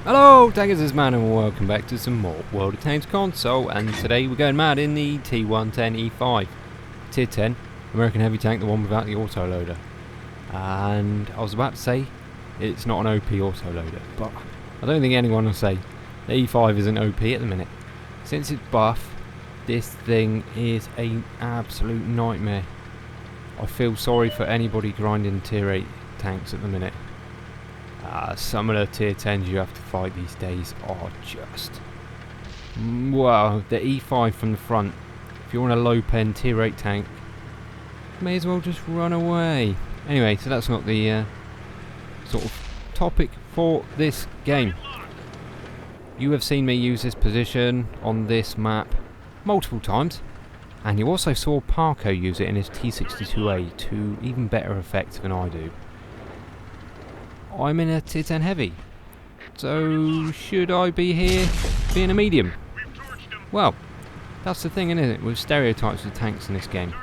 Hello, Taggers, this man, and welcome back to some more World of Tanks console. And today we're going mad in the T110E5 Tier 10 American heavy tank, the one without the autoloader. And I was about to say it's not an OP autoloader, but I don't think anyone will say the E5 isn't OP at the minute. Since it's buff, this thing is an absolute nightmare. I feel sorry for anybody grinding Tier 8 tanks at the minute. Some of the Tier 10s you have to fight these days are just... Wow, the E5 from the front. If you want a low pen Tier 8 tank, may as well just run away. Anyway, so that's not the sort of topic for this game. You have seen me use this position on this map multiple times, and you also saw Parko use it in his T62A to even better effect than I do. I'm in a Tier 10 heavy, so should I be here being a medium? Well, that's the thing, isn't it, with stereotypes of tanks in this game.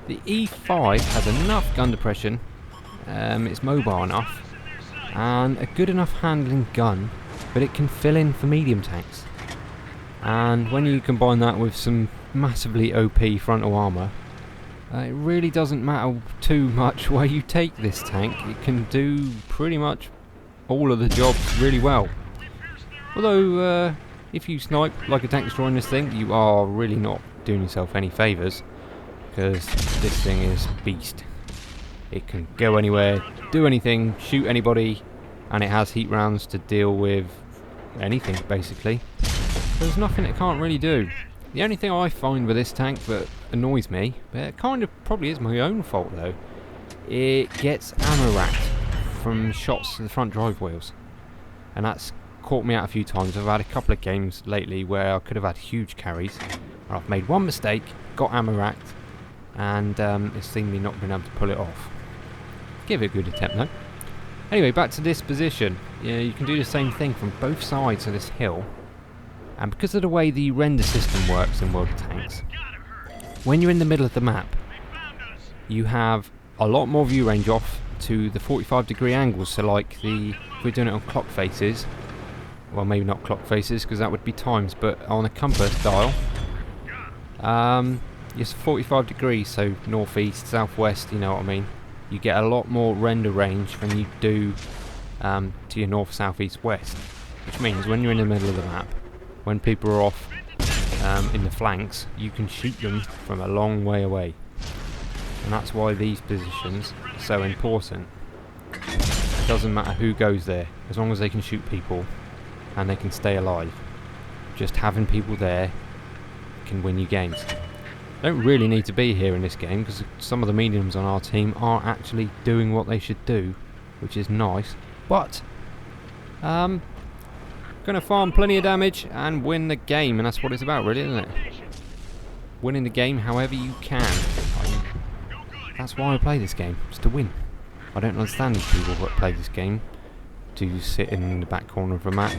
The E5 has enough gun depression, it's mobile enough, and a good enough handling gun, but it can fill in for medium tanks. And when you combine that with some massively OP frontal armour, it really doesn't matter too much where you take this tank. It can do pretty much all of the jobs really well. Although, if you snipe like a tank destroying this thing, you are really not doing yourself any favours, because this thing is beast. It can go anywhere, do anything, shoot anybody, and it has heat rounds to deal with anything, basically. There's nothing it can't really do. The only thing I find with this tank that annoys me, but it kind of probably is my own fault though, it gets ammo racked from shots to the front drive wheels. And that's caught me out a few times. I've had a couple of games lately where I could have had huge carries, and I've made one mistake, got ammo racked, and it's seen me not being able to pull it off. Give it a good attempt though. Anyway, back to this position. Yeah, you can do the same thing from both sides of this hill. And because of the way the render system works in World of Tanks, when you're in the middle of the map, you have a lot more view range off to the 45-degree angles. So like if we're doing it on clock faces, well maybe not clock faces because that would be times, but on a compass dial, it's 45 degrees, so northeast, southwest, you know what I mean. You get a lot more render range than you do to your north, south, east, west. Which means when you're in the middle of the map, when people are off in the flanks, you can shoot them from a long way away. And that's why these positions are so important. It doesn't matter who goes there, as long as they can shoot people and they can stay alive. Just having people there can win you games. Don't really need to be here in this game, because some of the mediums on our team are actually doing what they should do, which is nice. But gonna farm plenty of damage and win the game, and that's what it's about really, isn't it? Winning the game however you can. That's why I play this game, just to win. I don't understand these people that play this game to sit in the back corner of a map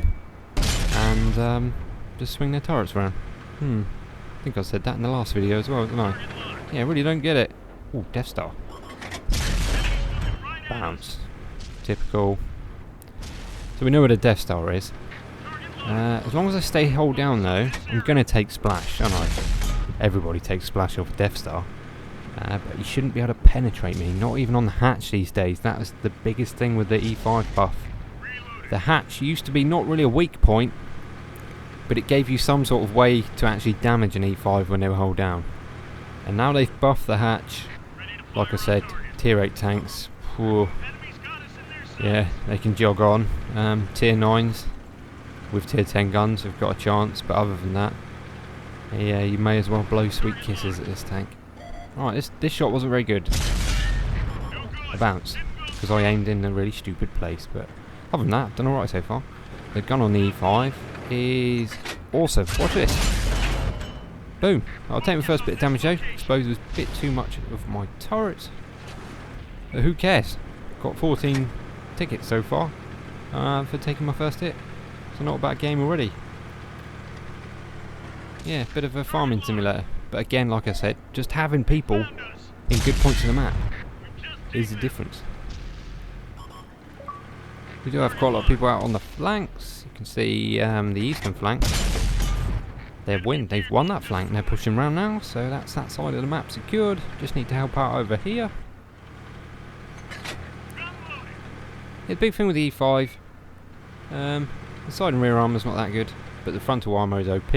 and just swing their turrets around. I think I said that in the last video as well, didn't I? Yeah, I really don't get it. Ooh, Death Star. Bounce. Typical. So we know what a Death Star is. As long as I stay hold down though, I'm going to take splash, aren't I? Everybody takes splash off a Death Star. But you shouldn't be able to penetrate me, not even on the hatch these days. That was the biggest thing with the E5 buff. The hatch used to be not really a weak point, but it gave you some sort of way to actually damage an E5 when they were held down. And now they've buffed the hatch. Like I said, Tier 8 tanks, whew, yeah, they can jog on. Tier 9s with Tier 10 guns have got a chance, but other than that, yeah, you may as well blow sweet kisses at this tank. Alright, this shot wasn't very good. I bounced, because I aimed in a really stupid place, but other than that, I've done alright so far. The gun on the E5 is awesome. Watch this. Boom. I'll take my first bit of damage though. I suppose it was a bit too much of my turret. But who cares? Got 14 tickets so far for taking my first hit. So not a bad game already. Yeah, bit of a farming simulator. But again, like I said, just having people in good points of the map is the difference. We do have quite a lot of people out on the flanks. You can see the eastern flank. They've won that flank and they're pushing around now, so that's that side of the map secured. Just need to help out over here. Yeah, the big thing with the E5, the side and rear armour's not that good, but the frontal armour is OP.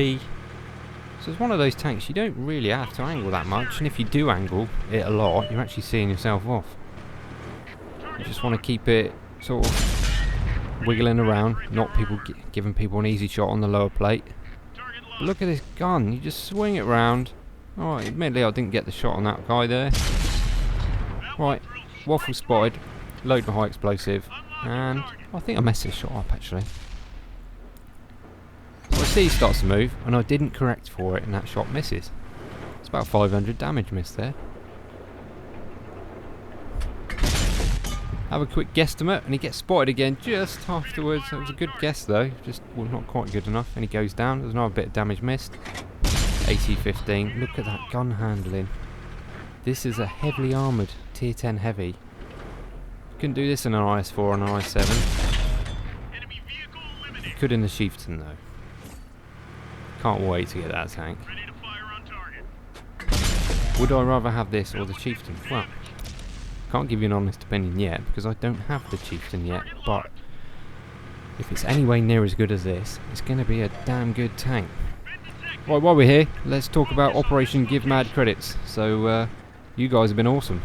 So it's one of those tanks you don't really have to angle that much, and if you do angle it a lot, you're actually seeing yourself off. You just want to keep it sort of wiggling around, not giving people an easy shot on the lower plate. But look at this gun, you just swing it round. Alright, admittedly I didn't get the shot on that guy there. Right, waffle spotted, load my high explosive, and I think I messed this shot up actually. So I see he starts to move, and I didn't correct for it, and that shot misses. It's about 500 damage missed there. Have a quick guesstimate, and he gets spotted again just afterwards. It was a good guess though, just not quite good enough, and he goes down. There's another bit of damage missed. AC-15, look at that gun handling. This is a heavily armoured tier 10 heavy. Couldn't do this in an IS-4 or an IS-7. Could in the Chieftain though. Can't wait to get that tank. Would I rather have this or the Chieftain? Well, can't give you an honest opinion yet because I don't have the Chieftain yet, but if it's anywhere near as good as this, it's going to be a damn good tank. Right, while we're here, let's talk about Operation Give Mad Credits. So, you guys have been awesome.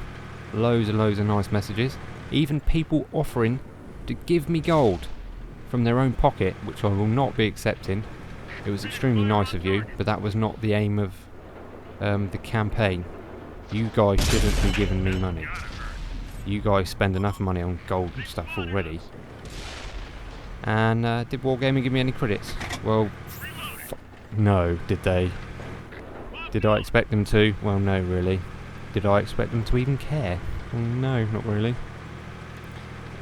Loads and loads of nice messages. Even people offering to give me gold from their own pocket, which I will not be accepting. It was extremely nice of you, but that was not the aim of the campaign. You guys shouldn't be giving me money. You guys spend enough money on gold and stuff already. And did Wargaming give me any credits? Well, no, did they? Did I expect them to? Well, no, really. Did I expect them to even care? Well, no, not really.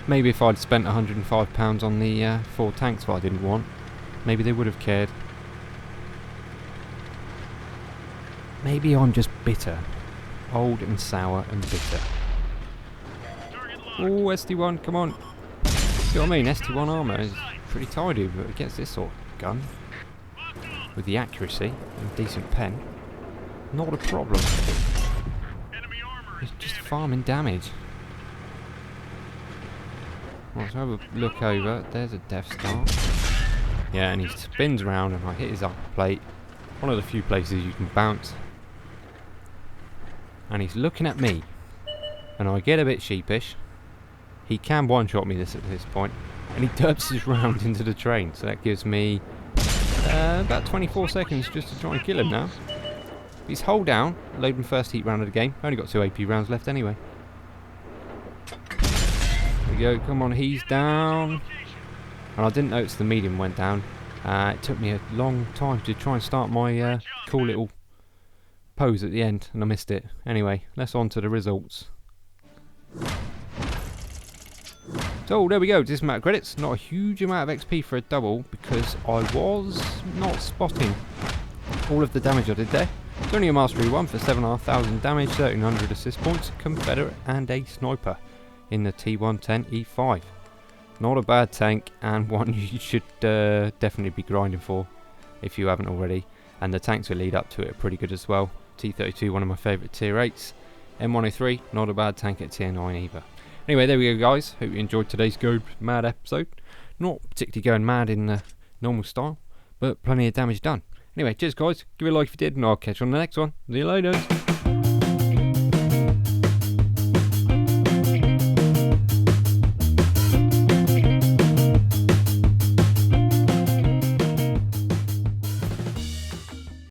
Maybe if I'd spent £105 on the 4 tanks that I didn't want, maybe they would have cared. Maybe I'm just bitter. Old and sour and bitter. Oh, ST1, come on. See what I mean? ST1 armour is pretty tidy, but against this sort of gun, with the accuracy and decent pen, not a problem. It's just farming damage. Right, so have a look over. There's a Death Star. Yeah, and he spins around and I hit his upper plate. One of the few places you can bounce. And he's looking at me. And I get a bit sheepish. He can one-shot me at this point. And he derps his round into the train. So that gives me about 24 seconds just to try and kill him now. He's hold down, loading first heat round of the game. Only got 2 AP rounds left anyway. There we go, come on, he's down. And I didn't notice the medium went down. It took me a long time to try and start my cool little pose at the end, and I missed it. Anyway, let's on to the results. So there we go, dismount credits. Not a huge amount of XP for a double because I was not spotting all of the damage I did there. It's only a mastery 1 for 7,500 damage, 1,300 assist points, Confederate and a sniper in the T110E5. Not a bad tank, and one you should definitely be grinding for if you haven't already. And the tanks that lead up to it are pretty good as well. T32, one of my favourite tier 8s. M103, not a bad tank at tier 9 either. Anyway, there we go guys. Hope you enjoyed today's Go Mad episode. Not particularly going mad in the normal style, but plenty of damage done. Anyway, cheers guys. Give it a like if you did, and I'll catch you on the next one. See you later.